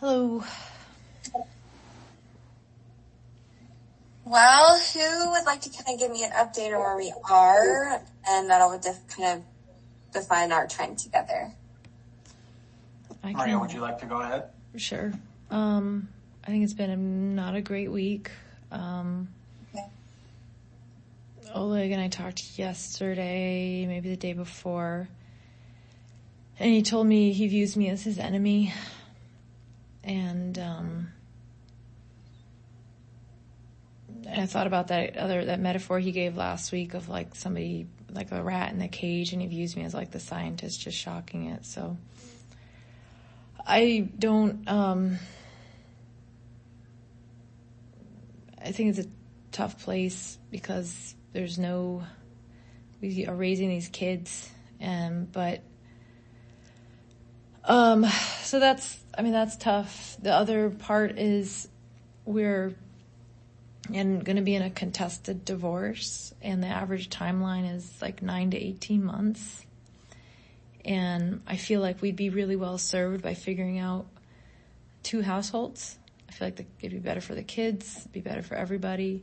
Hello. Well, who would like to kind of give me an update on where we are, and that'll kind of define our time together? Maria, would you like to go ahead? Sure. I think it's been not a great week. Okay. Oleg and I talked yesterday, maybe the day before, and he told me he views me as his enemy. And I thought about that metaphor he gave last week of like somebody, like a rat in the cage, and he views me as like the scientist just shocking it. So I don't, I think it's a tough place because we are raising these kids, so that's tough. The other part is we're going to be in a contested divorce, and the average timeline is like 9 to 18 months. And I feel like we'd be really well served by figuring out two households. I feel like it'd be better for the kids, it'd be better for everybody.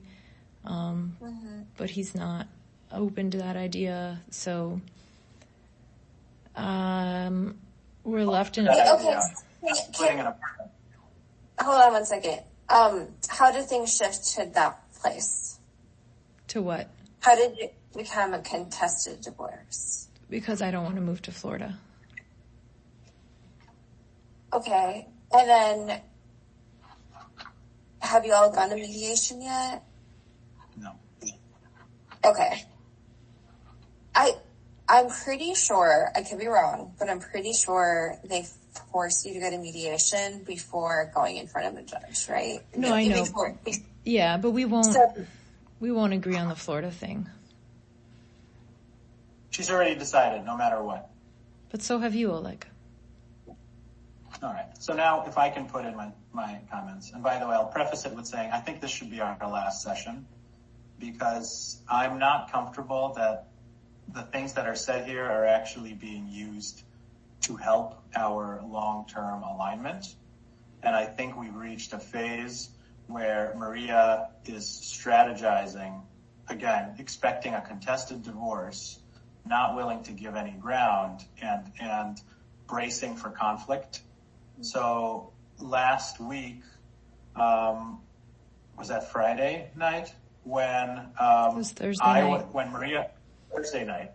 But he's not open to that idea. So, we're left in Okay. Splitting an apartment. Hold on one second. How did things shift to that place? To what? How did it become a contested divorce? Because I don't want to move to Florida. Okay. And then, have you all gone to mediation yet? No. Okay. I'm pretty sure, I could be wrong, but I'm pretty sure they force you to go to mediation before going in front of a judge, right? No, I know. Yeah, but we won't agree on the Florida thing. She's already decided, no matter what. But so have you, Oleg. All right. So now if I can put in my comments, and by the way, I'll preface it with saying I think this should be our last session because I'm not comfortable that the things that are said here are actually being used to help our long-term alignment. And I think we've reached a phase where Maria is strategizing, again, expecting a contested divorce, not willing to give any ground, and bracing for conflict. So last week, was that Friday night when It was Thursday night. Thursday night,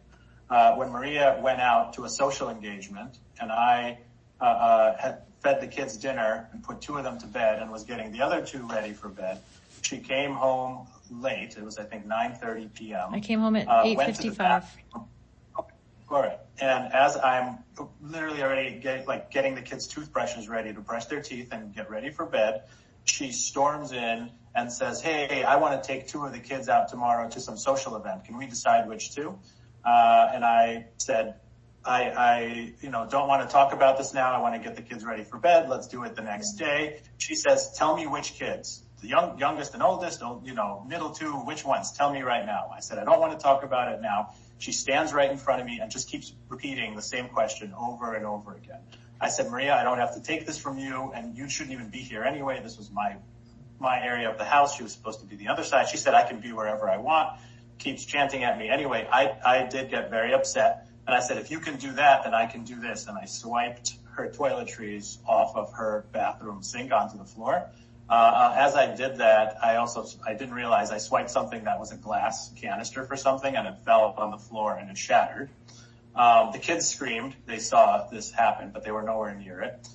when Maria went out to a social engagement, and I had fed the kids dinner and put two of them to bed and was getting the other two ready for bed. She came home late. It was, I think, 9:30 p.m. I came home at 8:55. All right. And as I'm literally already getting the kids' toothbrushes ready to brush their teeth and get ready for bed, she storms in and says, "Hey, I want to take two of the kids out tomorrow to some social event. Can we decide which two?" And I said, I don't want to talk about this now. I want to get the kids ready for bed. Let's do it the next day. She says, "Tell me which kids, the youngest and oldest, middle two, which ones? Tell me right now." I said, "I don't want to talk about it now." She stands right in front of me and just keeps repeating the same question over and over again. I said, "Maria, I don't have to take this from you, and you shouldn't even be here anyway. This was my area of the house. She was supposed to be the other side." She said, "I can be wherever I want." Keeps chanting at me. Anyway, I did get very upset. And I said, "If you can do that, then I can do this." And I swiped her toiletries off of her bathroom sink onto the floor. As I did that, I didn't realize I swiped something that was a glass canister for something, and it fell on the floor and it shattered. The kids screamed. They saw this happen, but they were nowhere near it.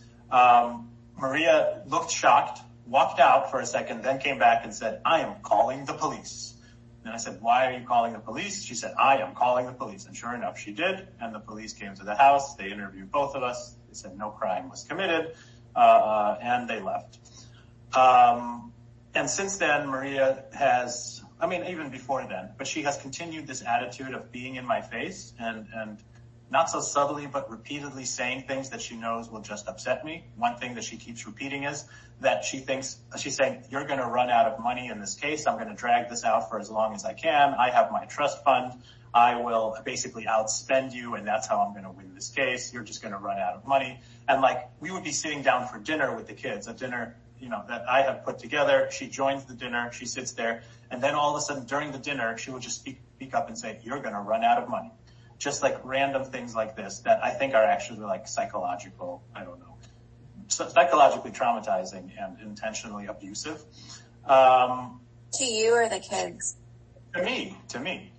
Maria looked shocked, walked out for a second, then came back and said, "I am calling the police." And I said, "Why are you calling the police?" She said, "I am calling the police." And sure enough, she did. And the police came to the house. They interviewed both of us. They said no crime was committed. And they left. And since then, Maria has, even before then, but she has continued this attitude of being in my face and not so subtly, but repeatedly saying things that she knows will just upset me. One thing that she keeps repeating is that she's saying, "You're going to run out of money in this case. I'm going to drag this out for as long as I can. I have my trust fund. I will basically outspend you, and that's how I'm going to win this case. You're just going to run out of money. And like, we would be sitting down for dinner with the kids, a dinner, that I have put together. She joins the dinner, she sits there, and then all of a sudden during the dinner, she would just speak up and say, you're going to run out of money. Just like random things like this that I think are actually like psychological, psychologically traumatizing and intentionally abusive. To you or the kids? To me.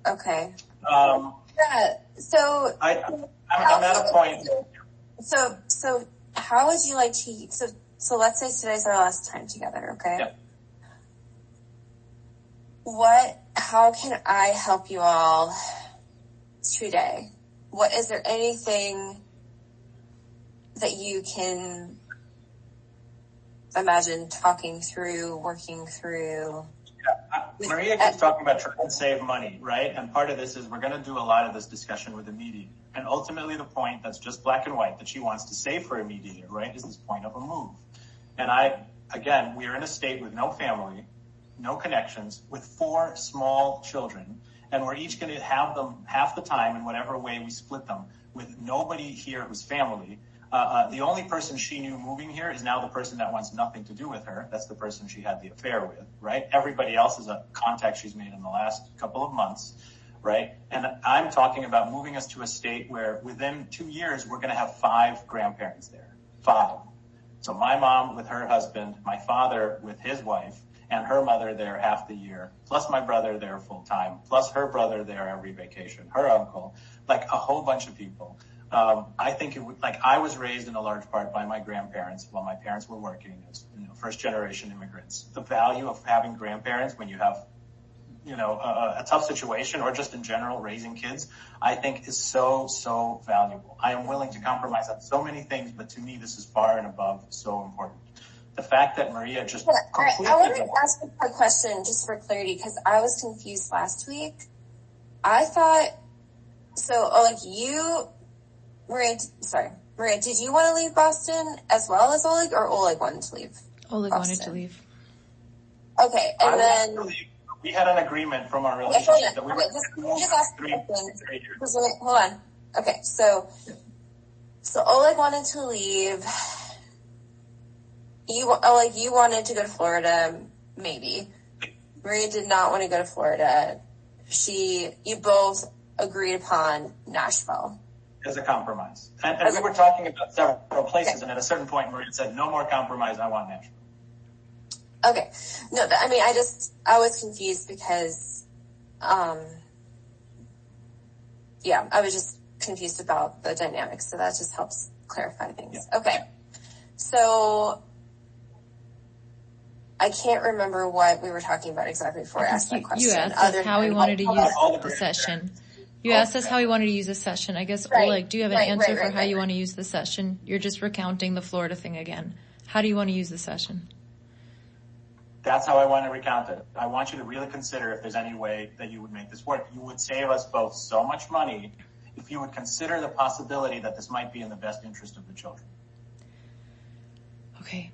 Okay. Yeah. So I'm at a point. So how would you like to? So let's say today's our last time together. Okay. Yeah. How can I help you all today? Is there anything that you can imagine talking through, working through? Yeah. Maria keeps talking about trying to save money, right? And part of this is we're going to do a lot of this discussion with the mediator. And ultimately the point that's just black and white that she wants to save for a mediator, right, is this point of a move. And we are in a state with no family, no connections, with 4 small children, and we're each going to have them half the time in whatever way we split them, with nobody here who's family. The only person she knew moving here is now the person that wants nothing to do with her. That's the person she had the affair with, right? Everybody else is a contact she's made in the last couple of months, right? And I'm talking about moving us to a state where within 2 years, we're going to have 5 grandparents there. 5. So my mom with her husband, my father with his wife, and her mother there half the year, plus my brother there full time, plus her brother there every vacation, her uncle, like a whole bunch of people. I think it would, I was raised in a large part by my grandparents while my parents were working as first generation immigrants. The value of having grandparents when you have a tough situation, or just in general raising kids, I think is so valuable. I am willing to compromise on so many things, but to me this is far and above so important. The fact that Maria just completely... I want to ask a quick question just for clarity, because I was confused last week. I thought, Maria, did you want to leave Boston as well as Oleg, or Oleg wanted to leave? Oleg wanted to leave. Okay, and then... We had an agreement from our relationship that we were just ask 3 years. Hold on. Okay, so Oleg wanted to leave. You wanted to go to Florida, maybe. Maria did not want to go to Florida. You both agreed upon Nashville. As a compromise. And we were talking about several places, okay. And at a certain point, Maria said, no more compromise, I want Nashville. Okay. No, I was confused because, I was just confused about the dynamics. So that just helps clarify things. Yeah. Okay. So I can't remember what we were talking about exactly before I asked that question. You asked us how we wanted to use the session. You asked us how we wanted to use the session. I guess, right. Oleg, do you have an answer for how you want to use the session? You're just recounting the Florida thing again. How do you want to use the session? That's how I want to recount it. I want you to really consider if there's any way that you would make this work. You would save us both so much money if you would consider the possibility that this might be in the best interest of the children. Okay.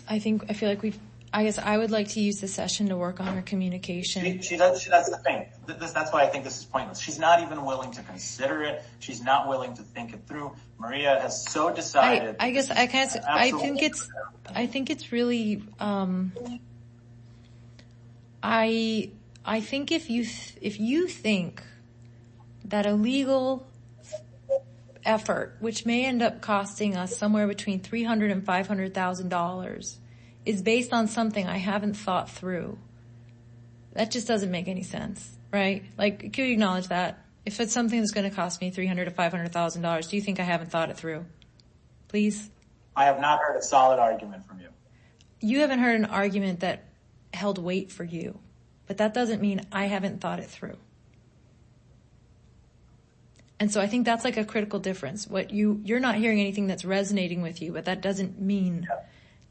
I feel like I guess I would like to use the session to work on her communication. She does. That's the thing. That's why I think this is pointless. She's not even willing to consider it. She's not willing to think it through. Maria has so decided. I think it's really, I think if you think that a legal effort, which may end up costing us somewhere between $300,000 and $500,000, is based on something I haven't thought through, that just doesn't make any sense, right? Like, could you acknowledge that? If it's something that's going to cost me $300,000 to $500,000, do you think I haven't thought it through? Please? I have not heard a solid argument from you. You haven't heard an argument that held weight for you, but that doesn't mean I haven't thought it through. And so I think that's like a critical difference. You're not hearing anything that's resonating with you, but that doesn't mean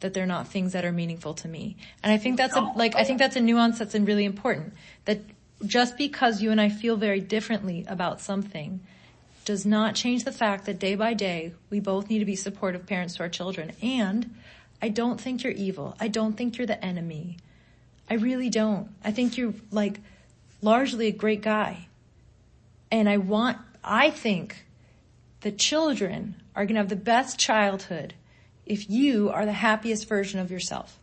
that they're not things that are meaningful to me. And I think that's a nuance that's really important. That just because you and I feel very differently about something does not change the fact that day by day, we both need to be supportive parents to our children. And I don't think you're evil. I don't think you're the enemy. I really don't. I think you're largely a great guy. And I think the children are going to have the best childhood if you are the happiest version of yourself.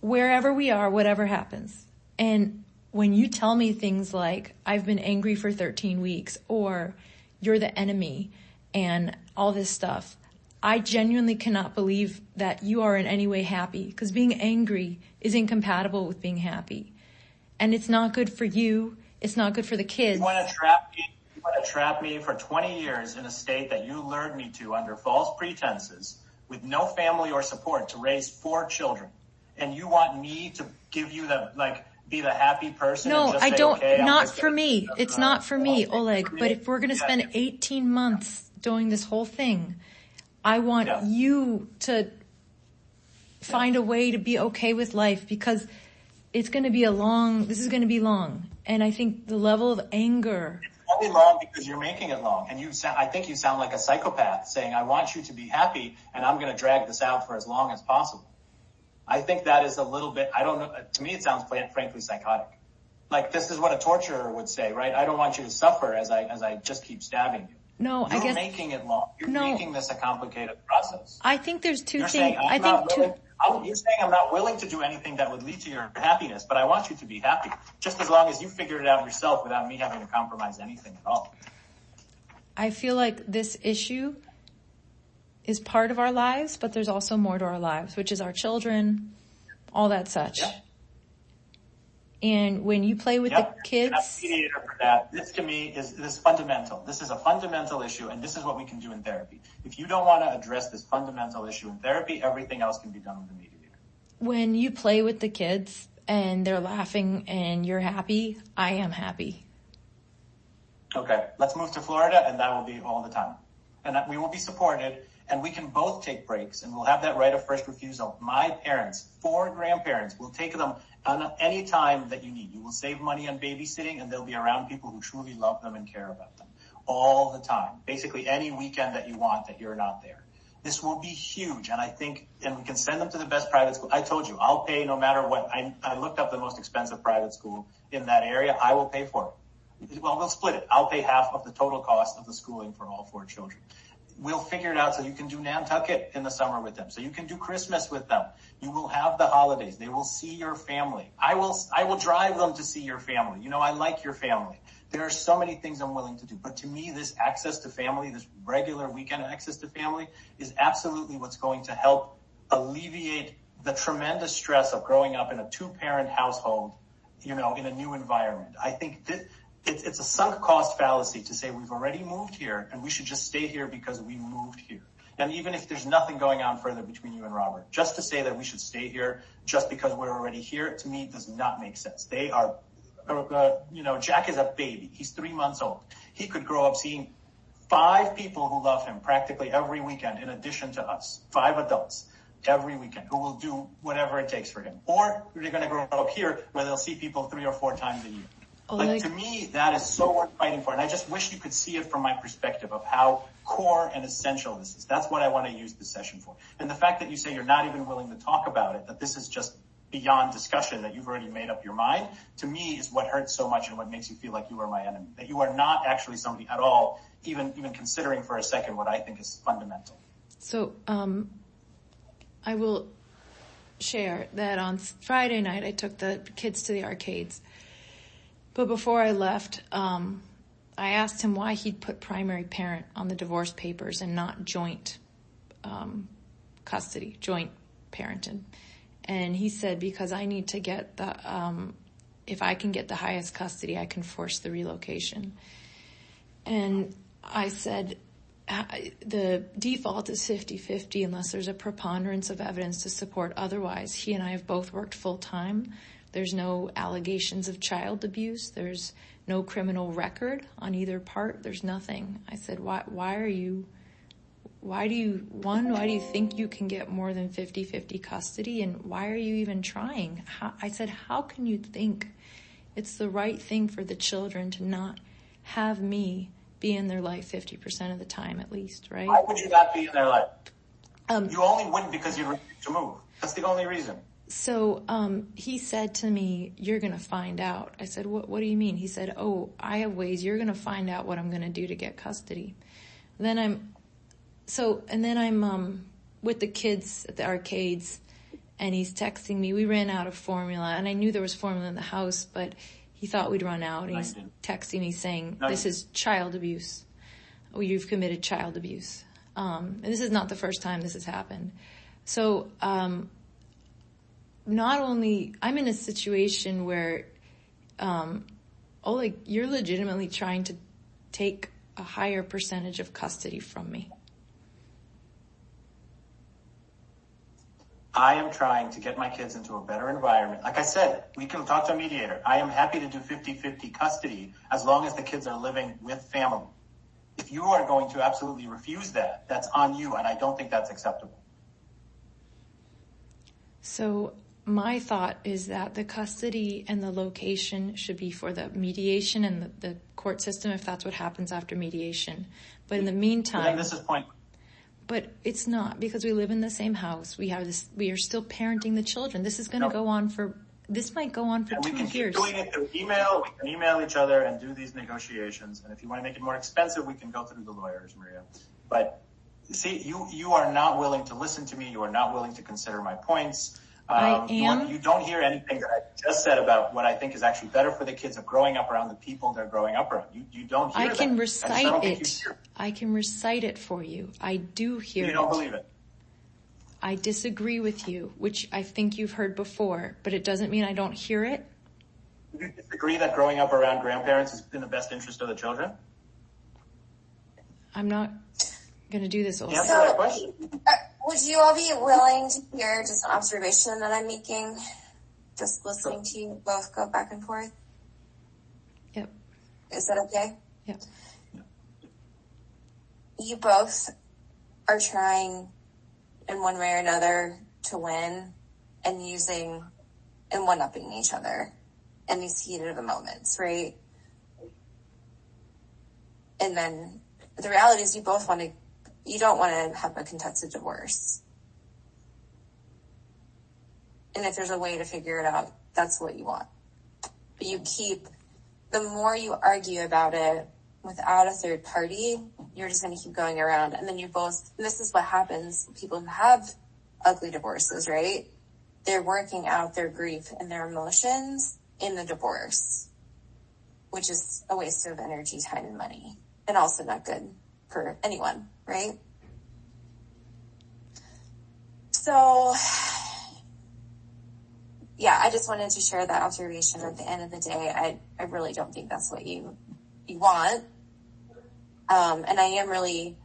Wherever we are, whatever happens. And when you tell me things like, I've been angry for 13 weeks, or you're the enemy, and all this stuff, I genuinely cannot believe that you are in any way happy, because being angry is incompatible with being happy. And it's not good for you. It's not good for the kids. You want to trap me for 20 years in a state that you lured me to under false pretenses with no family or support to raise 4 children. And you want me to give you be the happy person? No, and just I say, don't, okay, not for me. It's not for me, Oleg. But if we're going to spend 18 months doing this whole thing, I want you to find a way to be okay with life, because this is going to be long. And I think the level of anger. It's only long because you're making it long. And I think you sound like a psychopath saying, I want you to be happy and I'm going to drag this out for as long as possible. I think that is a little bit, I don't know, to me it sounds frankly psychotic. Like, this is what a torturer would say, right? I don't want you to suffer as I just keep stabbing you. No, You're I guess. making it long. You're making this a complicated process. I think there's two You're things. You're saying I'm not willing to do anything that would lead to your happiness, but I want you to be happy, just as long as you figure it out yourself without me having to compromise anything at all. I feel like this issue is part of our lives, but there's also more to our lives, which is our children, all that such. Yeah. And when you play with the kids, I'm a mediator for that. This to me is fundamental. This is a fundamental issue, and this is what we can do in therapy. If you don't want to address this fundamental issue in therapy, everything else can be done with a mediator. When you play with the kids and they're laughing and you're happy, I am happy. Okay, let's move to Florida, and that will be all the time. And we will be supported, and we can both take breaks, and we'll have that right of first refusal. My parents, 4 grandparents, will take them on any time that you need. You will save money on babysitting, and they'll be around people who truly love them and care about them all the time. Basically, any weekend that you want that you're not there. This will be huge, and I think, and we can send them to the best private school. I told you, I'll pay no matter what. I looked up the most expensive private school in that area. I will pay for it. Well, we'll split it. I'll pay half of the total cost of the schooling for all 4 children. We'll figure it out so you can do Nantucket in the summer with them. So you can do Christmas with them. You will have the holidays. They will see your family. I will drive them to see your family. You know, I like your family. There are so many things I'm willing to do. But to me, this access to family, this regular weekend access to family, is absolutely what's going to help alleviate the tremendous stress of growing up in a 2-parent household, you know, in a new environment. I think it's a sunk cost fallacy to say we've already moved here and we should just stay here because we moved here. And even if there's nothing going on further between you and Robert, just to say that we should stay here just because we're already here, to me, does not make sense. They are, Jack is a baby. He's 3 months old. He could grow up seeing 5 people who love him practically every weekend in addition to us, 5 adults every weekend who will do whatever it takes for him. Or they're going to grow up here where they'll see people 3 or 4 times a year. Like, to me, that is so worth fighting for. And I just wish you could see it from my perspective of how core and essential this is. That's what I want to use this session for. And the fact that you say you're not even willing to talk about it, that this is just beyond discussion, that you've already made up your mind, to me is what hurts so much and what makes you feel like you are my enemy. That you are not actually somebody at all, even considering for a second what I think is fundamental. So I will share that on Friday night I took the kids to the arcades. But before I left, I asked him why he'd put primary parent on the divorce papers and not joint custody, joint parenting. And he said, because I need to get if I can get the highest custody, I can force the relocation. And I said, the default is 50-50 unless there's a preponderance of evidence to support otherwise. He and I have both worked full time. There's no allegations of child abuse. There's no criminal record on either part. There's nothing. I said, why do you think you can get more than 50-50 custody? And why are you even trying? I said, how can you think it's the right thing for the children to not have me be in their life 50% of the time at least, right? Why would you not be in their life? You only wouldn't because you refused to move. That's the only reason. So he said to me, "You're going to find out." I said, what do you mean? He said, "Oh, I have ways. You're going to find out what I'm going to do to get custody." Then I'm with the kids at the arcades, and he's texting me. We ran out of formula, and I knew there was formula in the house, but he thought we'd run out, and he's texting me saying, "This is child abuse. Oh, you've committed child abuse." And this is not the first time this has happened. So, not only, I'm in a situation where, Oleg, you're legitimately trying to take a higher percentage of custody from me. I am trying to get my kids into a better environment. Like I said, we can talk to a mediator. I am happy to do 50-50 custody as long as the kids are living with family. If you are going to absolutely refuse that, that's on you, and I don't think that's acceptable. So my thought is that the custody and the location should be for the mediation and the court system, if that's what happens after mediation. But in the meantime, this is point. But it's not, because we live in the same house. We are still parenting the children. This is going to go on for. This might go on for 2 years. We can keep doing it through email. We can email each other and do these negotiations. And if you want to make it more expensive, we can go through the lawyers, Maria. But see, you are not willing to listen to me. You are not willing to consider my points. I am. You don't hear anything that I just said about what I think is actually better for the kids of growing up around the people they're growing up around. You don't hear I can that. recite it. I can recite it for you. I do hear it. You don't believe it. I disagree with you, which I think you've heard before, but it doesn't mean I don't hear it. Do you disagree that growing up around grandparents is in the best interest of the children? I'm not going to do this. Answer that question. Would you all be willing to hear just an observation that I'm making? Just listening to you both go back and forth? Yep. Is that okay? Yep. You both are trying in one way or another to win and one-upping each other in these heated of the moments, right? And then the reality is you don't want to have a contested divorce. And if there's a way to figure it out, that's what you want. But the more you argue about it without a third party, you're just going to keep going around. And then this is what happens. People who have ugly divorces, right? They're working out their grief and their emotions in the divorce, which is a waste of energy, time, and money, and also not good for anyone, right? So, yeah, I just wanted to share that observation. At the end of the day, I really don't think that's what you want. And I am really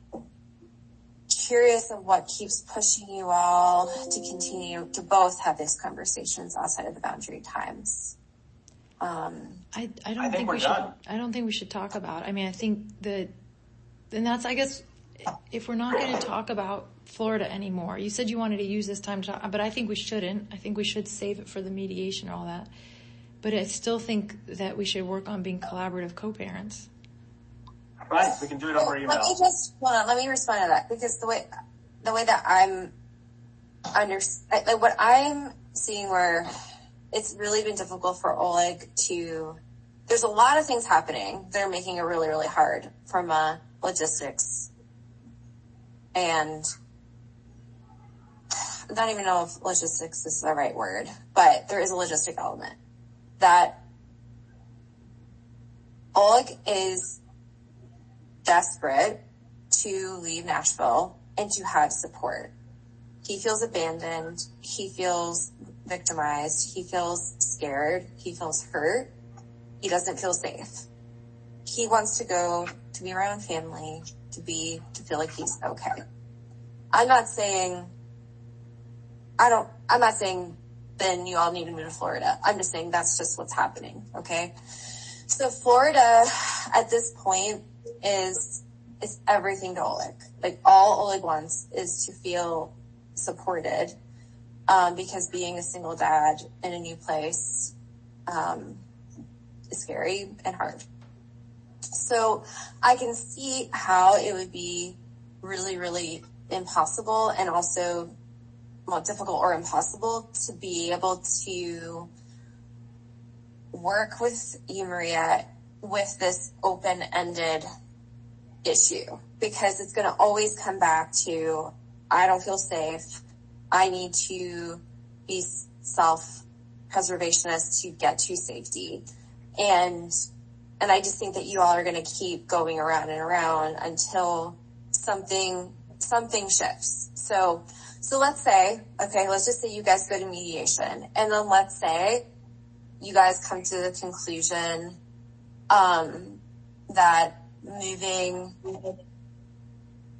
curious of what keeps pushing you all to continue to both have these conversations outside of the boundary times. I don't think we should talk about it. I mean, I think and that's, I guess, if we're not going to talk about Florida anymore, you said you wanted to use this time to talk, but I think we shouldn't. I think we should save it for the mediation and all that. But I still think that we should work on being collaborative co-parents. Right, we can do it over email. Let me respond to that, because the way that I'm what I'm seeing, where it's really been difficult for Oleg there's a lot of things happening that are making it really, really hard from logistics, and I don't even know if logistics is the right word, but there is a logistic element that Oleg is desperate to leave Nashville and to have support. He feels abandoned. He feels victimized. He feels scared. He feels hurt. He doesn't feel safe. He wants to go to be around family, to feel like he's okay. I'm not saying then you all need to move to Florida. I'm just saying that's just what's happening. Okay. So Florida at this point is everything to Oleg. Like, all Oleg wants is to feel supported, because being a single dad in a new place is scary and hard. So I can see how it would be really, really impossible and also difficult or impossible to be able to work with you, Maria, with this open-ended issue, because it's going to always come back to, I don't feel safe. I need to be self-preservationist to get to safety. And I just think that you all are going to keep going around and around until something shifts. So let's say, okay, let's just say you guys go to mediation, and then let's say you guys come to the conclusion that moving,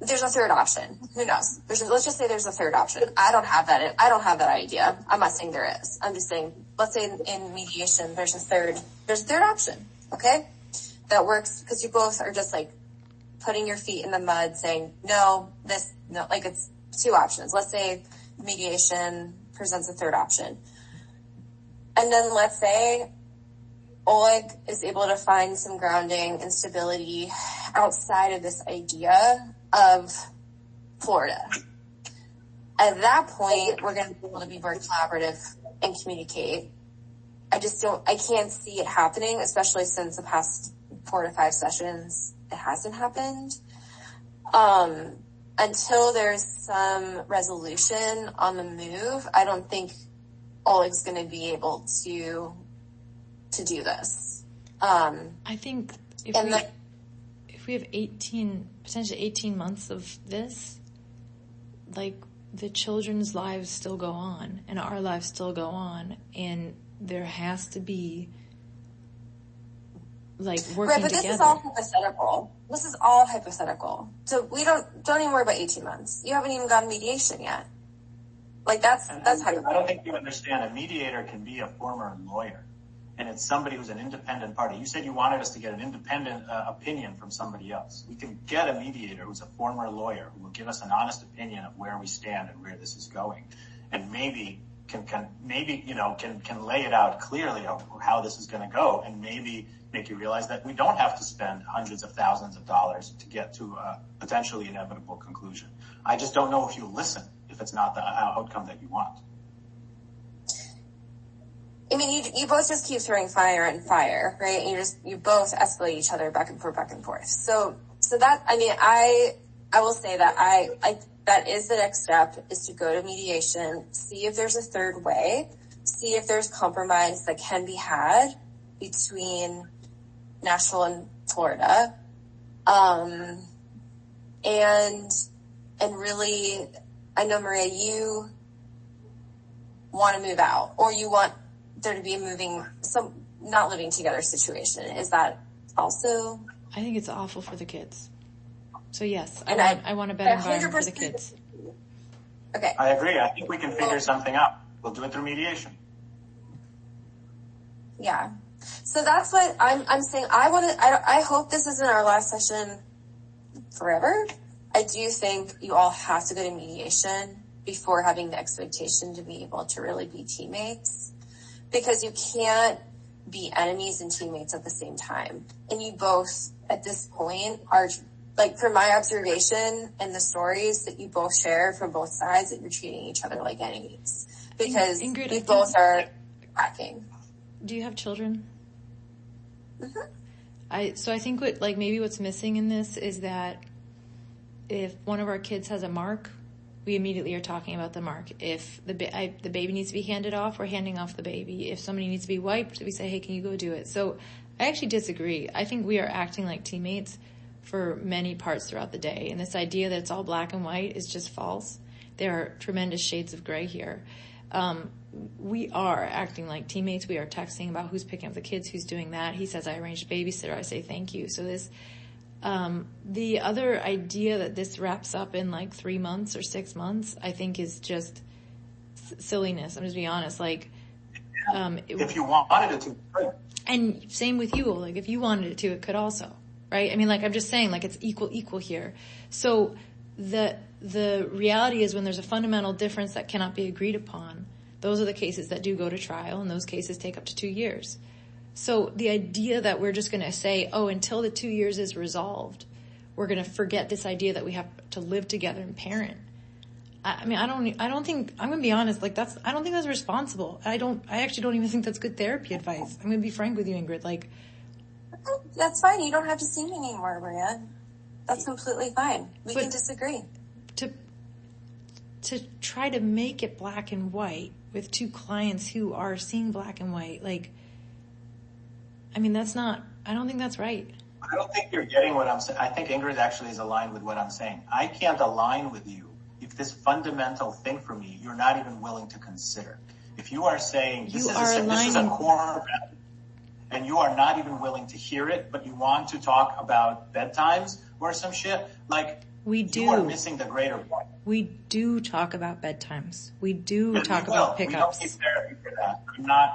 there's a third option. Who knows? Let's just say there's a third option. I don't have that idea. I'm not saying there is. I'm just saying, let's say in mediation, there's a third option. Okay. That works because you both are just like putting your feet in the mud saying, no, like it's two options. Let's say mediation presents a third option. And then let's say Oleg is able to find some grounding and stability outside of this idea of Florida. At that point, we're going to be able to be very collaborative and communicate. I can't see it happening, especially since the past 4 to 5 sessions, it hasn't happened. Until there's some resolution on the move, I don't think Oleg's going to be able to do this. I think if we have potentially 18 months of this, like the children's lives still go on and our lives still go on, and there has to be like working together. This is all hypothetical. This is all hypothetical. So we don't even worry about 18 months. You haven't even gotten mediation yet. Like that's hypothetical. I don't think you understand. A mediator can be a former lawyer, and it's somebody who's an independent party. You said you wanted us to get an independent opinion from somebody else. We can get a mediator who's a former lawyer who will give us an honest opinion of where we stand and where this is going, and maybe can lay it out clearly of how this is going to go, and maybe make you realize that we don't have to spend hundreds of thousands of dollars to get to a potentially inevitable conclusion. I just don't know if you'll listen if it's not the outcome that you want. I mean, you both just keep throwing fire and fire, right? And you both escalate each other back and forth. So that, I mean, I will say that that is the next step, is to go to mediation, see if there's a third way, see if there's compromise that can be had between Nashville and Florida. And really, I know, Maria, you want to move out, or you want there to be a not living together situation. Is that also? I think it's awful for the kids. So yes, I want a better environment for the kids. Okay. I agree. I think we can figure something out. We'll do it through mediation. Yeah. So that's what I'm saying. I hope this isn't our last session forever. I do think you all have to go to mediation before having the expectation to be able to really be teammates, because you can't be enemies and teammates at the same time. And you both, at this point, are, like, from my observation and the stories that you both share from both sides, that you're treating each other like enemies, because Ingrid, you both are cracking. Do you have children? Mm-hmm. I think maybe what's missing in this is that if one of our kids has a mark, we immediately are talking about the mark. If the baby needs to be handed off, we're handing off the baby. If somebody needs to be wiped, we say, hey, can you go do it? So I actually disagree. I think we are acting like teammates for many parts throughout the day. And this idea that it's all black and white is just false. There are tremendous shades of gray here. We are acting like teammates. We are texting about who's picking up the kids, who's doing that. He says, I arranged a babysitter. I say, thank you. So this, the other idea that this wraps up in like 3 months or 6 months, I think is just silliness. I'm just being honest. Like, if you wanted it to, right. And same with you, Oleg. If you wanted it to, it could also, right? I mean, like, I'm just saying, like, it's equal here. So the reality is, when there's a fundamental difference that cannot be agreed upon, those are the cases that do go to trial, and those cases take up to 2 years. So the idea that we're just going to say, oh, until the 2 years is resolved, we're going to forget this idea that we have to live together and parent. I mean, I don't think, I'm going to be honest, like I don't think that's responsible. I actually don't even think that's good therapy advice. I'm going to be frank with you, Ingrid. Like, that's fine. You don't have to see me anymore, Maria. That's completely fine. We can disagree. To try to make it black and white with two clients who are seeing black and white, like, I mean, I don't think that's right. I don't think you're getting what I'm saying. I think Ingrid actually is aligned with what I'm saying. I can't align with you if this fundamental thing for me, you're not even willing to consider. If you are saying this is a core and you are not even willing to hear it, but you want to talk about bedtimes or some shit, like, we do. You are missing the greater point. We do talk about bedtimes. We do talk about pickups. We don't need therapy for that.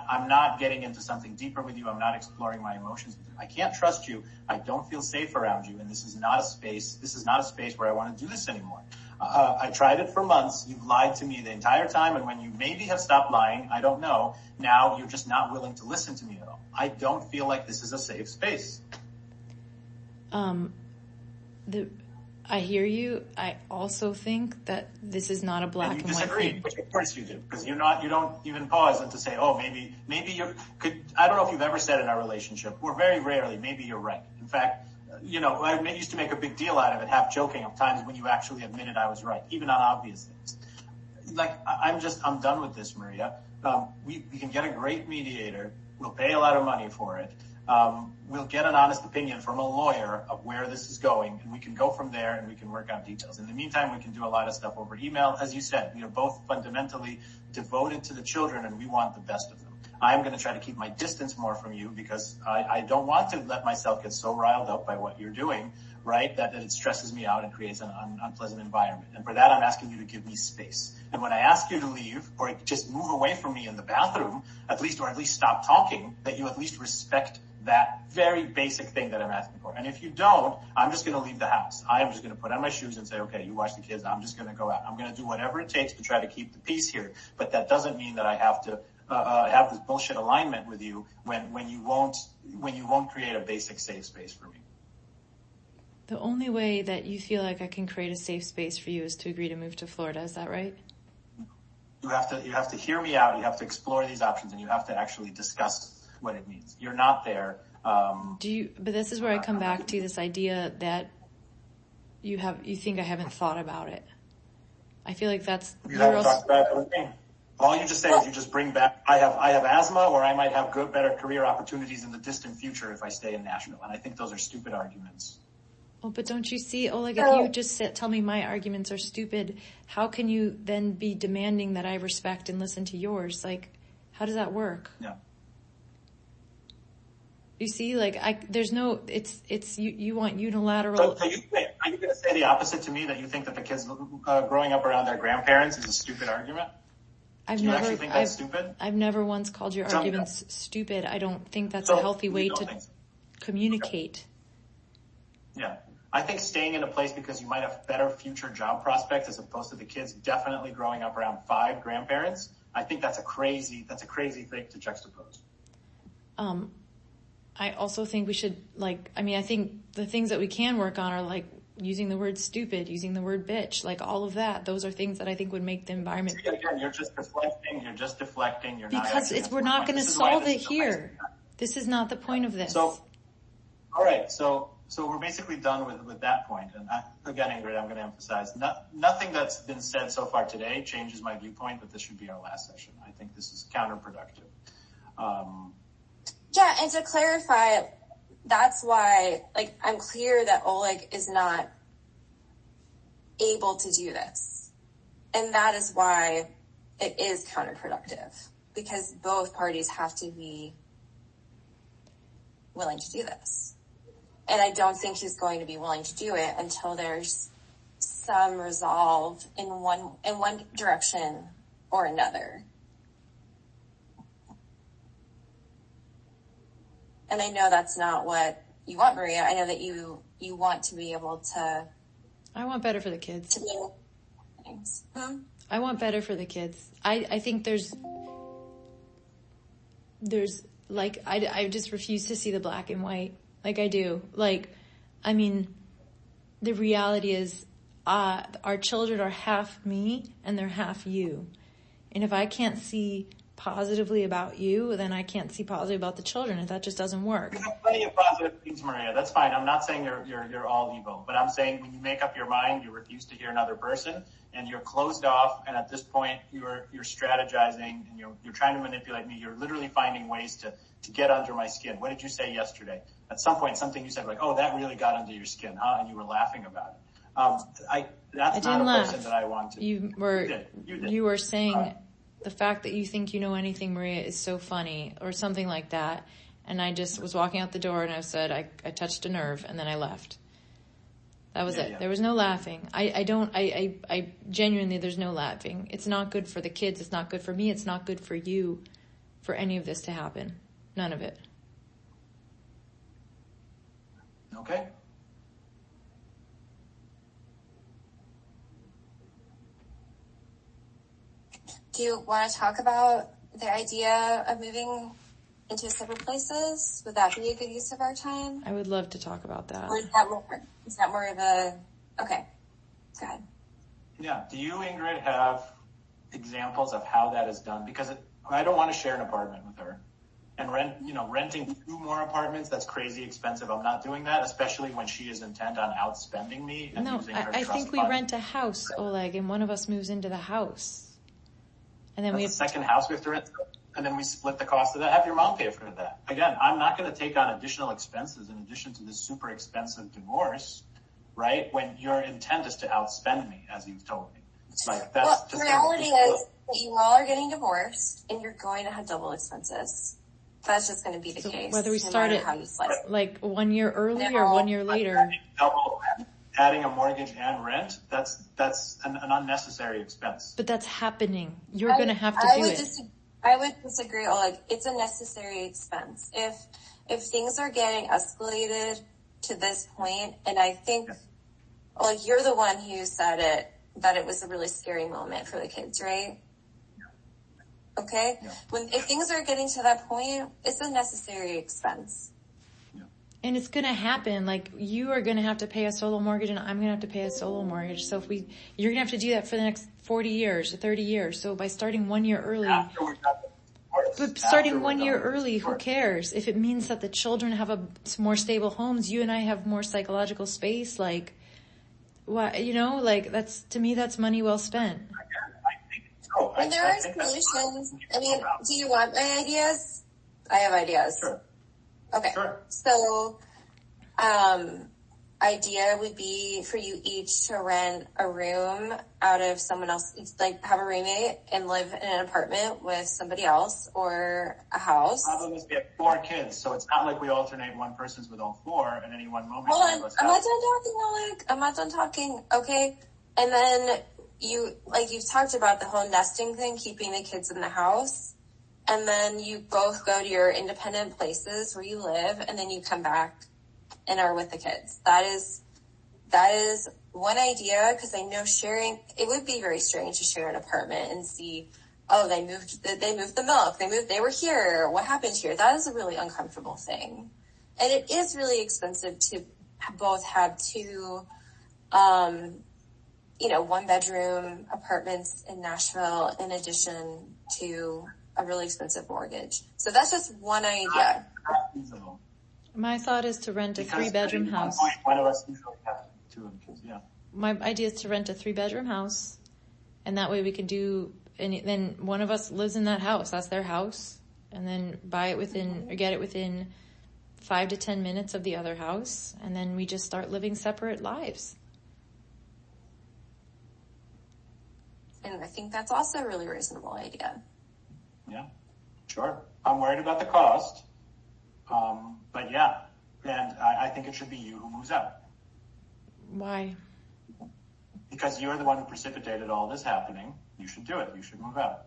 I'm not getting into something deeper with you. I'm not exploring my emotions with you. I can't trust you. I don't feel safe around you. And this is not a space where I want to do this anymore. I tried it for months. You've lied to me the entire time. And when you maybe have stopped lying, I don't know. Now you're just not willing to listen to me at all. I don't feel like this is a safe space. I hear you. I also think that this is not a black and white thing. Which of course you do, because you don't even pause and to say, oh, maybe I don't know if you've ever said in our relationship, or very rarely, maybe you're right. In fact, I used to make a big deal out of it, half joking, of times when you actually admitted I was right, even on obvious things. Like, I'm done with this, Maria. We can get a great mediator. We'll pay a lot of money for it. We'll get an honest opinion from a lawyer of where this is going, and we can go from there and we can work out details. In the meantime, we can do a lot of stuff over email. As you said, we are both fundamentally devoted to the children and we want the best of them. I'm going to try to keep my distance more from you because I don't want to let myself get so riled up by what you're doing, right, that it stresses me out and creates an unpleasant environment. And for that, I'm asking you to give me space. And when I ask you to leave or just move away from me in the bathroom, at least stop talking, that you at least respect that very basic thing that I'm asking for. And if you don't, I'm just going to leave the house. I am just going to put on my shoes and say, okay, you watch the kids. I'm just going to go out. I'm going to do whatever it takes to try to keep the peace here. But that doesn't mean that I have to have this bullshit alignment with you when you won't create a basic safe space for me. The only way that you feel like I can create a safe space for you is to agree to move to Florida. Is that right? You have to hear me out. You have to explore these options, and you have to actually discuss what it means. You're not there. But this is where I come back to this idea that you think I haven't thought about it. I feel like that's you haven't talked about everything. All you just say is you just bring back I have asthma, or I might have better career opportunities in the distant future if I stay in Nashville. And I think those are stupid arguments. Well, but don't you see, Oleg, if you just tell me my arguments are stupid, how can you then be demanding that I respect and listen to yours? Like, how does that work? Yeah. You see, like, it's you want unilateral. So are you going to say the opposite to me, that you think that the kids growing up around their grandparents is a stupid argument? Do you actually think that's stupid? I've never once called your arguments stupid. I don't think that's a healthy way to communicate. Yeah. I think staying in a place because you might have better future job prospects as opposed to the kids definitely growing up around 5 grandparents, I think that's a crazy thing to juxtapose. I also think we should, I think the things that we can work on are like using the word stupid, using the word bitch, like all of that. Those are things that I think would make the environment. See, again, you're just deflecting. Because we're not going to solve it here. This is not the point of this. So, all right. So we're basically done with that point. And again, Ingrid, I'm going to emphasize nothing that's been said so far today changes my viewpoint that this should be our last session. I think this is counterproductive. Yeah, and to clarify, that's why, I'm clear that Oleg is not able to do this. And that is why it is counterproductive, because both parties have to be willing to do this. And I don't think he's going to be willing to do it until there's some resolve in one direction or another. And I know that's not what you want, Maria. I know that you want to be able to. I want better for the kids. To be things. I want better for the kids. I think there's I just refuse to see the black and white. Like I do. The reality is our children are half me and they're half you. And if I can't see positively about you, then I can't see positive about the children, and that just doesn't work. There's plenty of positive things, Maria. That's fine. I'm not saying you're all evil, but I'm saying when you make up your mind, you refuse to hear another person, and you're closed off. And at this point, you're strategizing, and you're trying to manipulate me. You're literally finding ways to get under my skin. What did you say yesterday? At some point, something you said like, "Oh, that really got under your skin, huh?" And you were laughing about it. That's not a person that I want to. You did. You were saying. The fact that you think you know anything, Maria, is so funny, or something like that. And I just was walking out the door and I said, I touched a nerve, and then I left. That was it. Yeah. There was no laughing. I genuinely, there's no laughing. It's not good for the kids. It's not good for me. It's not good for you, for any of this to happen. None of it. Okay. Do you want to talk about the idea of moving into separate places? Would that be a good use of our time? I would love to talk about that. Or is that more of a, okay, go ahead. Yeah. Do you, Ingrid, have examples of how that is done? Because I don't want to share an apartment with her. And renting 2 more apartments, that's crazy expensive. I'm not doing that, especially when she is intent on outspending me and using her I think we rent a house, Oleg, and one of us moves into the house. And then that's the second house we have to rent, and then we split the cost of that. Have your mom pay for that. Again, I'm not going to take on additional expenses in addition to this super expensive divorce, right? When your intent is to outspend me, as you've told me. Like that's well, the reality is that you all are getting divorced, and you're going to have double expenses. That's just going to be the case. Whether we start it like 1 year early or 1 year later. Adding a mortgage and rent, that's an unnecessary expense. But that's happening. You're going to have to do it. I would disagree, Oleg. It's a necessary expense. If things are getting escalated to this point, and I think, like, you're the one who said it, that it was a really scary moment for the kids, right? Okay? Yeah. If things are getting to that point, it's a necessary expense. And it's going to happen. Like, you are going to have to pay a solo mortgage and I'm going to have to pay a solo mortgage. So you're going to have to do that for the next 40 years or 30 years. So by starting 1 year early, who cares? If it means that the children have more stable homes, you and I have more psychological space, like, what, that's, to me, that's money well spent. I think so. And there are solutions. I mean, do you want my ideas? I have ideas. Sure. Okay. Sure. So, idea would be for you each to rent a room out of someone else, like have a roommate and live in an apartment with somebody else or a house. Problem is we have 4 kids, so it's not like we alternate one person's with all 4 at any one moment. Hold on. I'm not done talking, Oleg. I'm not done talking. Okay. And then you've talked about the whole nesting thing, keeping the kids in the house. And then you both go to your independent places where you live, and then you come back and are with the kids. That is one idea, because I know it would be very strange to share an apartment and see, oh, they moved the milk, they were here, what happened here? That is a really uncomfortable thing. And it is really expensive to both have 2, 1-bedroom apartments in Nashville in addition to a really expensive mortgage. So that's just one idea. My thought is to rent a 3-bedroom house. One of us usually have 2 kids, yeah. My idea is to rent a 3-bedroom house, and that way we can and then one of us lives in that house. That's their house, and then get it within 5 to 10 minutes of the other house, and then we just start living separate lives. And I think that's also a really reasonable idea. Yeah, sure. I'm worried about the cost. But yeah, and I think it should be you who moves out. Why? Because you're the one who precipitated all this happening. You should do it. You should move out.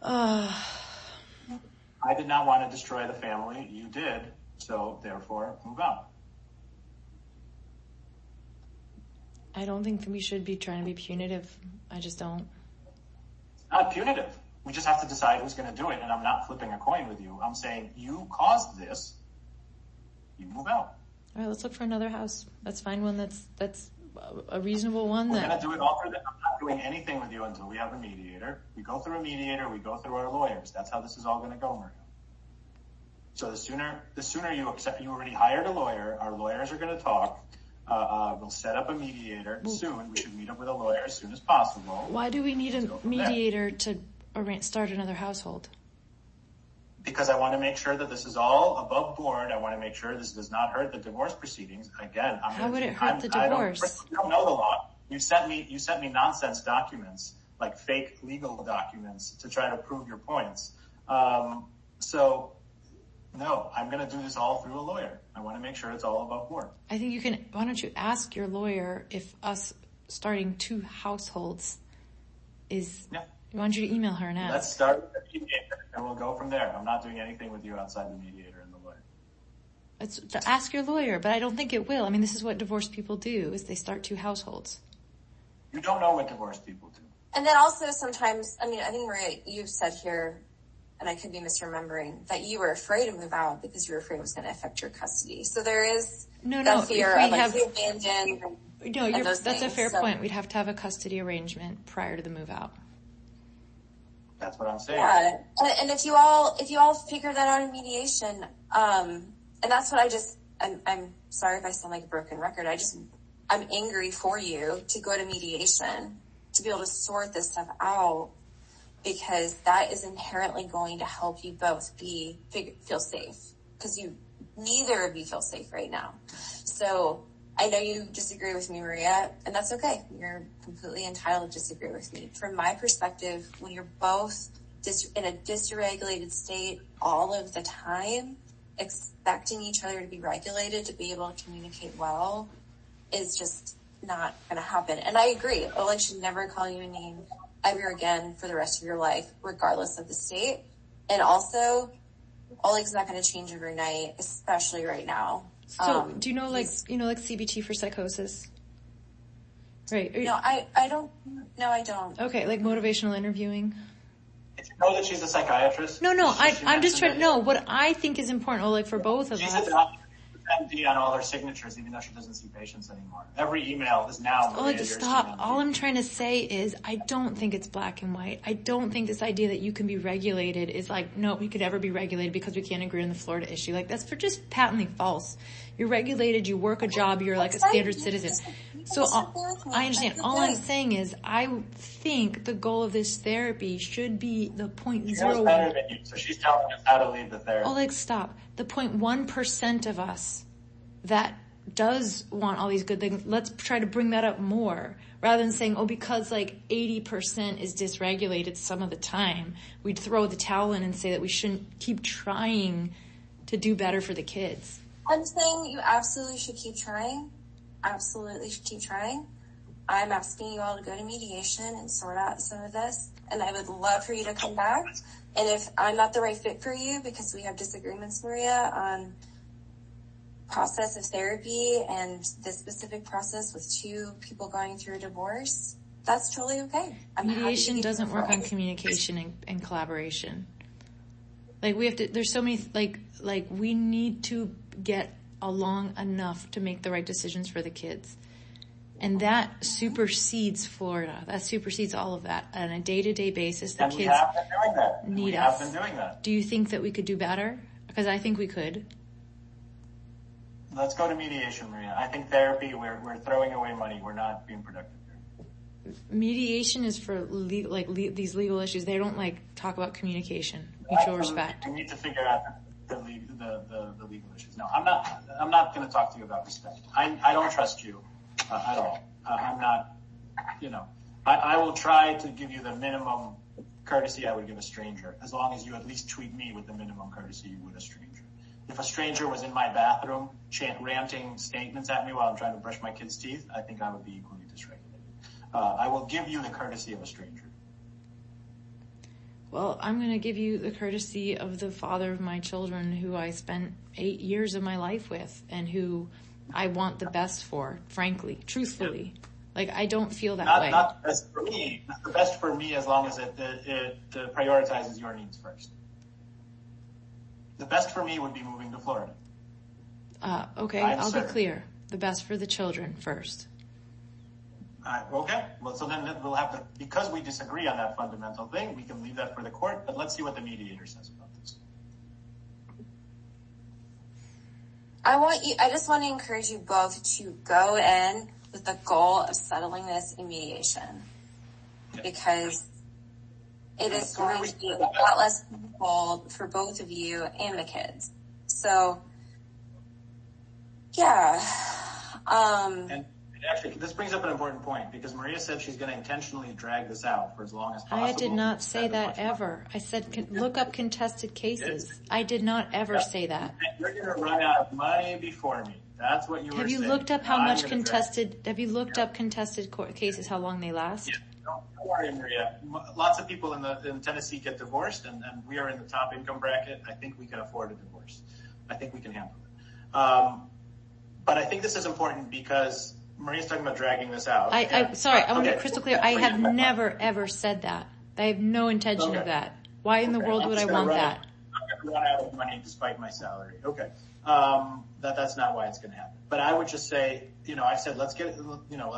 I did not want to destroy the family. You did. So therefore, move out. I don't think we should be trying to be punitive. I just don't. It's not punitive. We just have to decide who's going to do it, and I'm not flipping a coin with you. I'm saying you caused this. you move out. All right, let's look for another house. Let's find one that's a reasonable one. We're going to do it all through I'm not doing anything with you until we have a mediator. We go through a mediator, we go through our lawyers. That's how this is all going to go, Maria. So the sooner you accept, you already hired a lawyer. Our lawyers are going to talk. We'll set up a mediator soon. We should meet up with a lawyer as soon as possible. Why do we need a mediator to start another household? Because I want to make sure that this is all above board. I want to make sure this does not hurt the divorce proceedings. Again, how would it hurt the divorce? I don't know the law. You sent me nonsense documents, like fake legal documents, to try to prove your points. So no, I'm going to do this all through a lawyer. I want to make sure it's all above board. I think you can. Why don't you ask your lawyer if us starting 2 households is? Yeah. Why don't you email her and ask? Let's start with the mediator, and we'll go from there. I'm not doing anything with you outside the mediator and the lawyer. It's to ask your lawyer, but I don't think it will. I mean, this is what divorced people do: is they start 2 households. You don't know what divorced people do. And then also sometimes, I mean, I think, Maria, you've said here, and I could be misremembering, that you were afraid to move out because you were afraid it was going to affect your custody. So there is that fear of like you abandoned. No, that's a fair point. We'd have to have a custody arrangement prior to the move out. That's what I'm saying. Yeah, and if you all figure that out in mediation, and that's what I'm sorry if I sound like a broken record. I'm angry for you to go to mediation to be able to sort this stuff out, because that is inherently going to help you both feel safe, because neither of you feel safe right now. So I know you disagree with me, Maria, and that's okay. You're completely entitled to disagree with me. From my perspective, when you're both in a dysregulated state all of the time, expecting each other to be regulated, to be able to communicate well, is just not going to happen. And I agree. Oleg should never call you a name ever again for the rest of your life, regardless of the state. And also, Oleg's not going to change overnight, especially right now. So, do you know, like CBT for psychosis? Right. No, I don't. No, I don't. Okay, like motivational interviewing. Did you know that she's a psychiatrist? No, I'm just trying to know what I think is important, Oleg, for both of us. She's a doctor. MD on all her signatures, even though she doesn't see patients anymore. Every email is now. Oleg, stop. All I'm trying to say is I don't think it's black and white. I don't think this idea that you can be regulated is like, no, we could ever be regulated because we can't agree on the Florida issue. Like, that's just patently false. You're regulated, you work a job, you're like a standard citizen. So I understand. All I'm saying is I think the goal of this therapy should be the 0.01. She knows better than you, so she's telling us how to leave the therapy. Oleg, stop. The 0.1% of us that does want all these good things, let's try to bring that up more, rather than saying, because like 80% is dysregulated some of the time, we'd throw the towel in and say that we shouldn't keep trying to do better for the kids. I'm saying you absolutely should keep trying. Absolutely should keep trying. I'm asking you all to go to mediation and sort out some of this, and I would love for you to come back. And if I'm not the right fit for you because we have disagreements, Maria, on process of therapy and this specific process with 2 people going through a divorce, that's totally okay. Mediation doesn't work on communication and collaboration. Like, we have to, there's so many, like we need to get along enough to make the right decisions for the kids. And that supersedes Florida. That supersedes all of that. On a day-to-day basis, the kids need us. We have been doing that. Do you think that we could do better? Because I think we could. Let's go to mediation, Maria. I think therapy, we're throwing away money. We're not being productive here. Mediation is for these legal issues. They don't talk about communication, mutual respect. We need to figure out the legal issues. No, I'm not going to talk to you about respect. I don't trust you at all. I'm not, I will try to give you the minimum courtesy I would give a stranger, as long as you at least treat me with the minimum courtesy you would a stranger. If a stranger was in my bathroom ranting statements at me while I'm trying to brush my kid's teeth, I think I would be equally dysregulated. I will give you the courtesy of a stranger. Well, I'm going to give you the courtesy of the father of my children, who I spent 8 years of my life with and who I want the best for, frankly, truthfully. I don't feel that way. Not the best for me. Not the best for me, as long as it prioritizes your needs first. The best for me would be moving to Florida. Okay, I'm I'll be certain. clear. The best for the children first. Okay, well, so then we'll have to, because we disagree on that fundamental thing, we can leave that for the court, but let's see what the mediator says about this. I just want to encourage you both to go in with the goal of settling this in mediation. Because it is going to be a lot less painful for both of you and the kids. So, yeah. And actually, this brings up an important point, because Maria said she's going to intentionally drag this out for as long as possible. I did not say that ever. I said look up contested cases. I did not ever say that. And you're going to run out of money before me. That's what you were saying. Have you looked up how much contested? Have you looked up contested court cases? How long they last? Yeah. Don't worry, Maria. Lots of people in Tennessee get divorced, and we are in the top income bracket. I think we can afford a divorce. I think we can handle it. But I think this is important because Maria's talking about dragging this out. Sorry, I want to be crystal clear. I have never, ever said that. I have no intention of that. Why in the world would I want that? I'm going to run out of money despite my salary. Okay. That's not why it's going to happen. But I would just say, I said, let's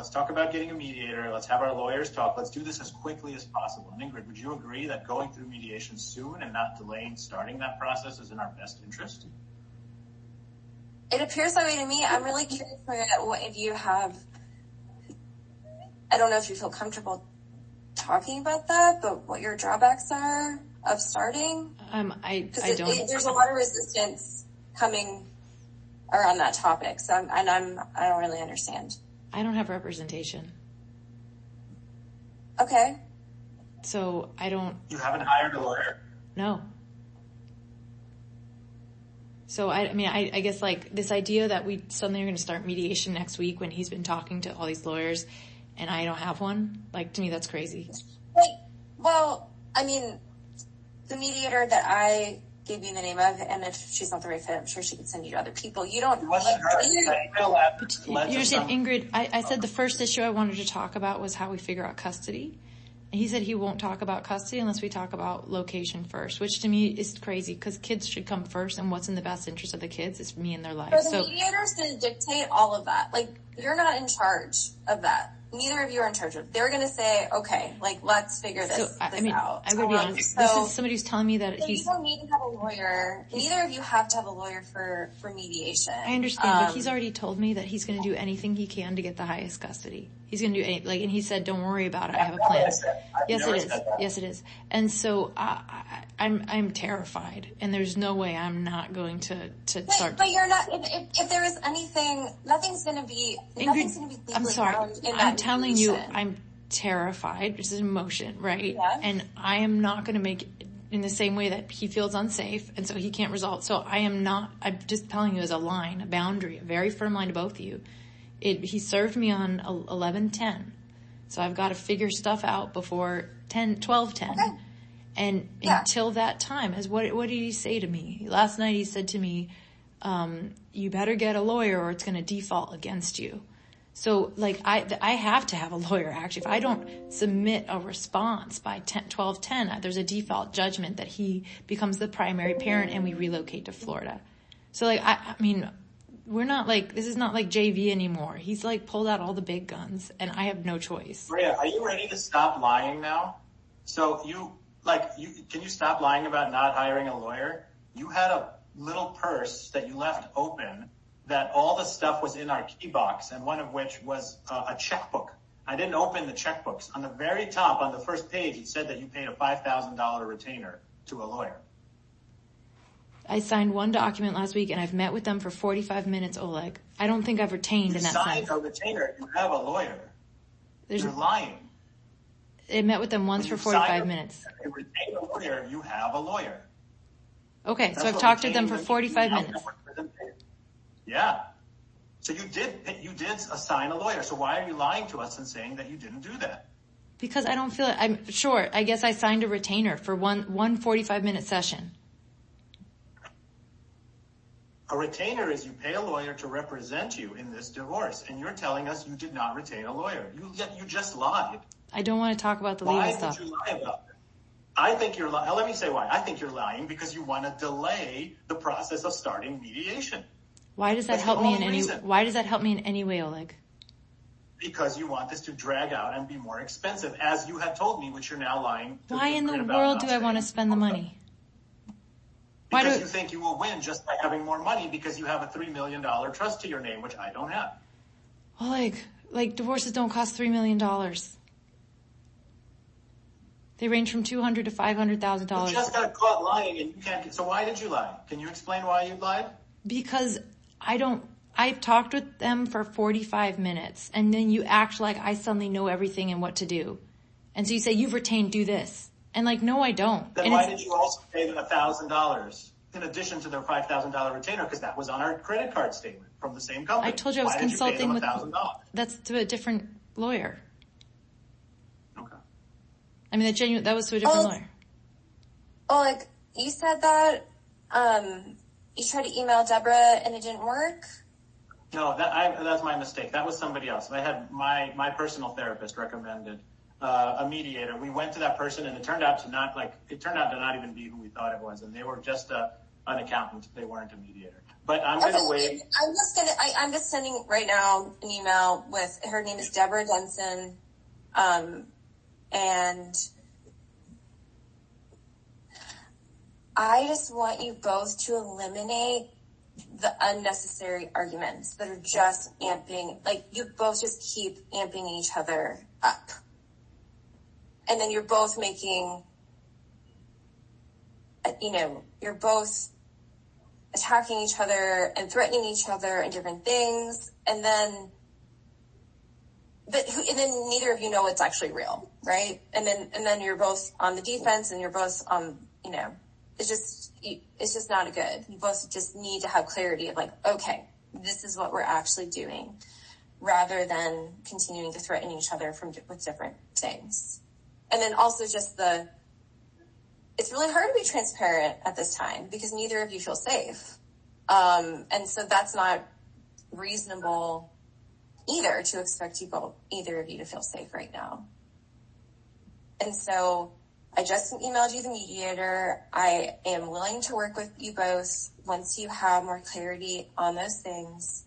talk about getting a mediator. Let's have our lawyers talk. Let's do this as quickly as possible. And Ingrid, would you agree that going through mediation soon and not delaying starting that process is in our best interest? It appears that way to me. I'm really curious if you have, I don't know if you feel comfortable talking about that, but what your drawbacks are of starting. I don't. There's a lot of resistance coming around that topic. So I don't really understand. I don't have representation. Okay. So I don't. You haven't hired a lawyer? No. So I guess like this idea that we suddenly are going to start mediation next week when he's been talking to all these lawyers and I don't have one, like to me that's crazy. Well, I mean, the mediator that I gave you the name of, and if she's not the right fit, I'm sure she could send you to other people. You don't. It wasn't her. You understand, Ingrid? I said the first issue I wanted to talk about was how we figure out custody. And he said he won't talk about custody unless we talk about location first, which to me is crazy because kids should come first, and what's in the best interest of the kids is me and their lives. So the mediator's going to dictate all of that. Like, you're not in charge of that. Neither of you are in charge of it. They're going to say, okay, like, let's figure this out. I would be honest. This is somebody who's telling me that you don't need to have a lawyer. Neither of you have to have a lawyer for mediation. I understand, but he's already told me that he's going to do anything he can to get the highest custody. He's going to do anything, and he said, don't worry about it. I have a plan. Yes, it is. Yes, it is. And so I'm terrified, and there's no way I'm not going to start. But you're not. If there is anything, nothing's going to be. Ingrid, I'm sorry. I'm telling you, I'm terrified. This is emotion, right? Yeah. And I am not going to make it in the same way that he feels unsafe, and so he can't resolve. So I am not. I'm just telling you as a line, a boundary, a very firm line to both of you. He served me on 11/10, so I've got to figure stuff out before 12/10. Okay. And until that time, what did he say to me? Last night he said to me, you better get a lawyer or it's going to default against you. So like I have to have a lawyer actually. If I don't submit a response by 12/10, there's a default judgment that he becomes the primary parent and we relocate to Florida. So like, I mean, we're not like, this is not like JV anymore. He's like pulled out all the big guns and I have no choice. Maria, are you ready to stop lying now? So can you stop lying about not hiring a lawyer? You had a little purse that you left open that all the stuff was in our key box, and one of which was a checkbook. I didn't open the checkbooks. On the very top, on the first page, it said that you paid a $5,000 retainer to a lawyer. I signed one document last week, and I've met with them for 45 minutes, Oleg. I don't think I've retained in that sense. You signed a retainer. You have a lawyer. You're lying. I met with them once for 45 minutes. If you retain a lawyer, you have a lawyer. Okay, so I've talked to them for 45 minutes. Yeah. So you did assign a lawyer. So why are you lying to us and saying that you didn't do that? Because I don't feel it. I'm sure. I guess I signed a retainer for one 45-minute session. A retainer is you pay a lawyer to represent you in this divorce, and you're telling us you did not retain a lawyer. You just lied. I don't want to talk about the legal stuff. Why did you lie about it? I think you're lying. Let me say why. I think you're lying because you want to delay the process of starting mediation. Why does that That's help the me in only any? reason. Why does that help me in any way, Oleg? Because you want this to drag out and be more expensive, as you had told me, which you're now lying. Why in the grin about world not do I want to saying. spend the money? Why Because do you think you will win just by having more money because you have a $3 million trust to your name, which I don't have. Oleg? Like divorces don't cost $3 million. They range from $200,000 to $500,000. You just got caught lying and you can't. So why did you lie? Can you explain why you lied? Because I've talked with them for 45 minutes and then you act like I suddenly know everything and what to do. And so you say, you've retained, do this. And like, no, I don't. Then And why did you also pay them $1,000 in addition to their $5,000 retainer? Because that was on our credit card statement from the same company. I told you I was Why consulting with, did you pay them $1,000? that's to a different lawyer. Okay. I mean, that was to a different lawyer. Like you said that, you tried to email Deborah and it didn't work. No, that's my mistake. That was somebody else. I had my personal therapist recommended a mediator. We went to that person, and it turned out to not even be who we thought it was, and they were just an accountant. They weren't a mediator. But I'm going to wait. I'm just sending right now an email with her name is Deborah Denson, and I just want you both to eliminate the unnecessary arguments that are just amping, like you both just keep amping each other up. And then you're both making, you're both attacking each other and threatening each other and different things. And then neither of you know it's actually real, right? And then you're both on the defense and you're both on, it's just not good. You both just need to have clarity of like, okay, this is what we're actually doing, rather than continuing to threaten each other with different things. And then also just it's really hard to be transparent at this time because neither of you feel safe. And so that's not reasonable either to expect either of you to feel safe right now. And so I just emailed you the mediator. I am willing to work with you both once you have more clarity on those things.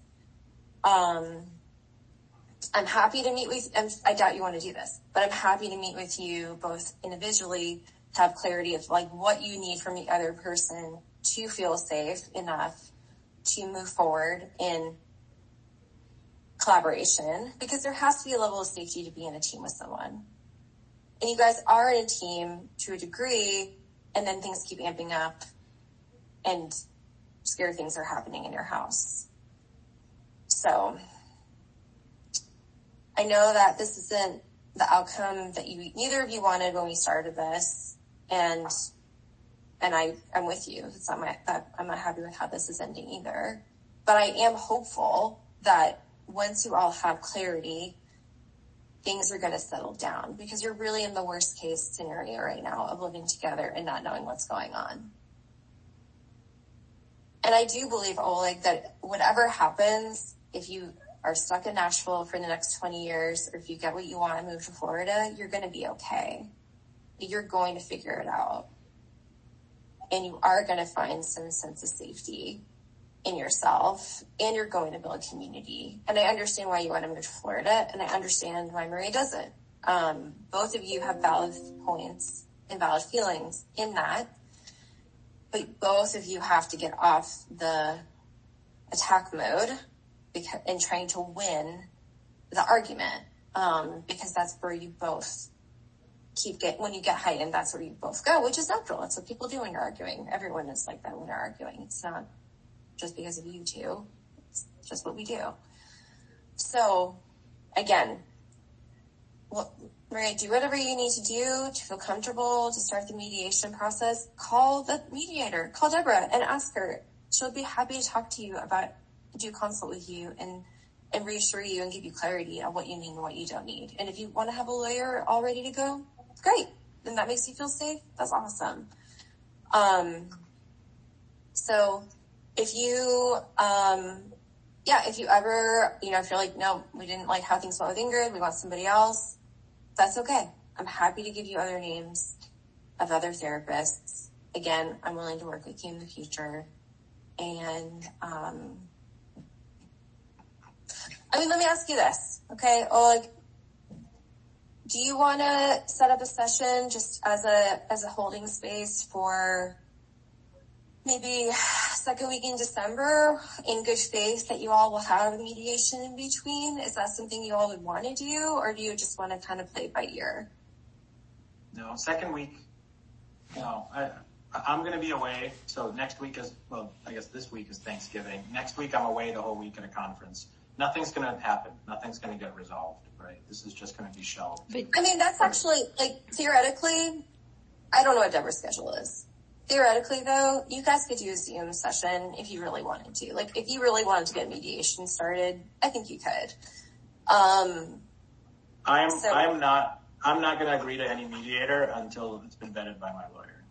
I'm happy to meet with, I doubt you want to do this, but I'm happy to meet with you both individually to have clarity of like what you need from the other person to feel safe enough to move forward in collaboration, because there has to be a level of safety to be in a team with someone. And you guys are in a team to a degree, and then things keep amping up and scary things are happening in your house. So I know that this isn't the outcome that neither of you wanted when we started this, and I'm with you. I'm not happy with how this is ending either. But I am hopeful that once you all have clarity, things are going to settle down, because you're really in the worst case scenario right now of living together and not knowing what's going on. And I do believe, Oleg, that whatever happens, if you are stuck in Nashville for the next 20 years, or if you get what you want and move to Florida, you're going to be okay. You're going to figure it out. And you are going to find some sense of safety in yourself, and you're going to build community. And I understand why you want to move to Florida, and I understand why Maria doesn't. Both of you have valid points and valid feelings in that, but both of you have to get off the attack mode and trying to win the argument, because that's where you both when you get heightened, that's where you both go, which is natural. That's what people do when you're arguing. Everyone is like that when they're arguing. It's not just because of you two. It's just what we do. So again, Maria, do whatever you need to do to feel comfortable to start the mediation process. Call the mediator, call Deborah and ask her. She'll be happy to talk to you do consult with you and reassure you and give you clarity on what you need and what you don't need. And if you want to have a lawyer all ready to go, great. Then that makes you feel safe. That's awesome. So if you, if you ever, if you're like, no, we didn't like how things went with Ingrid, we want somebody else, that's okay. I'm happy to give you other names of other therapists. Again, I'm willing to work with you in the future. And, I mean, let me ask you this, okay? Oleg, do you want to set up a session just as a holding space for maybe second week in December, in good faith that you all will have mediation in between? Is that something you all would want to do, or do you just want to kind of play it by ear? No, second week. No, I'm going to be away. So next week is, well, I guess this week is Thanksgiving. Next week I'm away the whole week at a conference. Nothing's going to happen. Nothing's going to get resolved, right? This is just going to be shelved. I mean, that's actually, like, theoretically, I don't know what Deborah's schedule is. Theoretically, though, you guys could do a Zoom session if you really wanted to. Like, if you really wanted to get mediation started, I think you could. I'm not going to agree to any mediator until it's been vetted by my lawyer.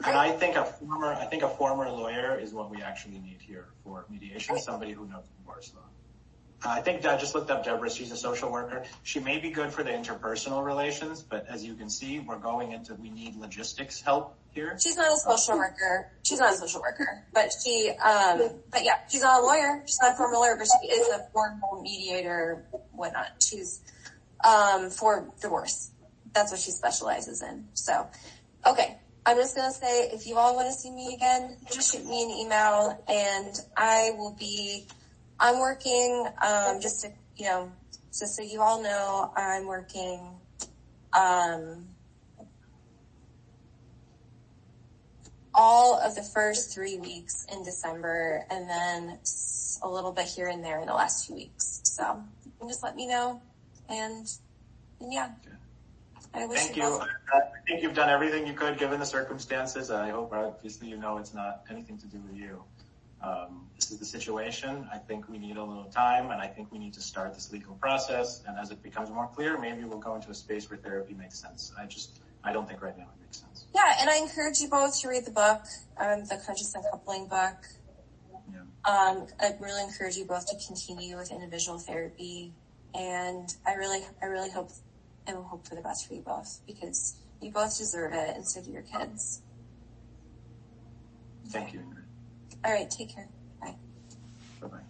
And I think a former lawyer is what we actually need here for mediation, somebody who knows divorce law. I think I just looked up Deborah. She's a social worker. She may be good for the interpersonal relations, but as you can see, we need logistics help here. She's not a social worker. But but yeah, she's not a lawyer. She's not a formal lawyer, but she is a formal mediator, whatnot. She's, for divorce. That's what she specializes in. So, okay. I'm just going to say, if you all want to see me again, just shoot me an email, and I'm working, just so you all know, I'm working, all of the first 3 weeks in December, and then a little bit here and there in the last 2 weeks. So you can just let me know, and yeah. Okay. I wish Thank you. I think you've done everything you could given the circumstances. I hope, obviously, it's not anything to do with you. This is the situation. I think we need a little time, and I think we need to start this legal process. And as it becomes more clear, maybe we'll go into a space where therapy makes sense. I don't think right now it makes sense. Yeah, and I encourage you both to read the book, the Conscious Uncoupling book. Yeah. I really encourage you both to continue with individual therapy, and I really hope and hope for the best for you both, because you both deserve it, and so do your kids. Thank you, Ingrid. All right, take care. Bye. Bye-bye.